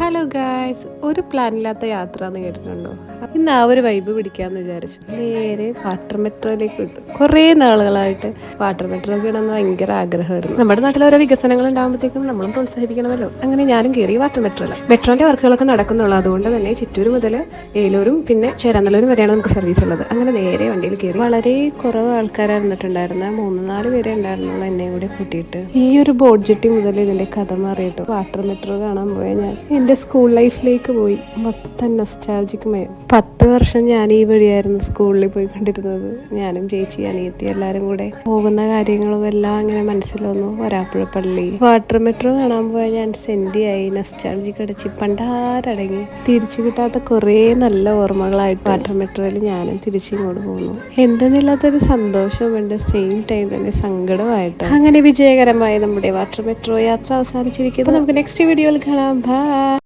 Hello guys, ഒരു പ്ലാനില്ലാത്ത യാത്ര എന്ന് കേട്ടിട്ടുണ്ടോ? ഇന്ന് ആ ഒരു വൈബ് പിടിക്കാന്ന് വിചാരിച്ചു നേരെ വാട്ടർ മെട്രോയിലേക്ക് വിട്ടു. കുറേ നാളുകളായിട്ട് വാട്ടർ മെട്രോ കിടന്ന് ഭയങ്കര ആഗ്രഹമായിരുന്നു. നമ്മുടെ നാട്ടിൽ ഓരോ വികസനങ്ങൾ ഉണ്ടാകുമ്പോഴത്തേക്കും നമ്മളും പ്രോത്സാഹിപ്പിക്കണമല്ലോ. അങ്ങനെ ഞാനും കയറി വാട്ടർ മെട്രോയിൽ. മെട്രോന്റെ വർക്കുകളൊക്കെ നടക്കുന്നുള്ളൂ, അതുകൊണ്ട് തന്നെ ചിറ്റൂർ മുതൽ ഏലൂരും പിന്നെ ചേരാനല്ലൂരും വരെയാണ് നമുക്ക് സർവീസ് ഉള്ളത്. അങ്ങനെ നേരെ വണ്ടിയിൽ കയറി. വളരെ കുറവ് ആൾക്കാരായിരുന്നിട്ടുണ്ടായിരുന്ന 3-4 പേരെ ഉണ്ടായിരുന്നുള്ളൂ, എന്നെയും കൂടി കൂട്ടിയിട്ട്. ഈ ഒരു ബോട്ട് ജെട്ടി മുതൽ ഇതിന്റെ കഥ മാറിയിട്ടു വാട്ടർ മെട്രോ കാണാൻ പോയ ഞാൻ എൻ്റെ സ്കൂൾ ലൈഫിലേക്ക് പോയി. മൊത്തം നൊസ്റ്റാൾജിക്കുമേ. 10 വർഷം ഞാൻ ഈ വഴിയായിരുന്നു സ്കൂളിൽ പോയിക്കൊണ്ടിരുന്നത്. ഞാനും ചേച്ചി അനിയത്തി എല്ലാവരും കൂടെ പോകുന്ന കാര്യങ്ങളും എല്ലാം ഇങ്ങനെ മനസ്സിൽ വന്നു. വരാപ്പുഴ പള്ളി, വാട്ടർ മെട്രോ കാണാൻ പോയ ഞാൻ സെൻഡിയായി, നൊസ്റ്റാൾജിക്ക് അടിച്ച് പണ്ടാരടങ്ങി. തിരിച്ചു കിട്ടാത്ത കുറേ നല്ല ഓർമ്മകളായിട്ട് വാട്ടർ മെട്രോയിൽ ഞാനും തിരിച്ചിങ്ങോട്ട് പോകുന്നു. എന്തെന്നില്ലാത്തൊരു സന്തോഷമുണ്ട്, സെയിം ടൈം തന്നെ സങ്കടമായിട്ട്. അങ്ങനെ വിജയകരമായി നമ്മുടെ വാട്ടർ മെട്രോ യാത്ര അവസാനിച്ചിരിക്കുന്നു. നമുക്ക് നെക്സ്റ്റ് വീഡിയോയിൽ കാണാം. ബൈ.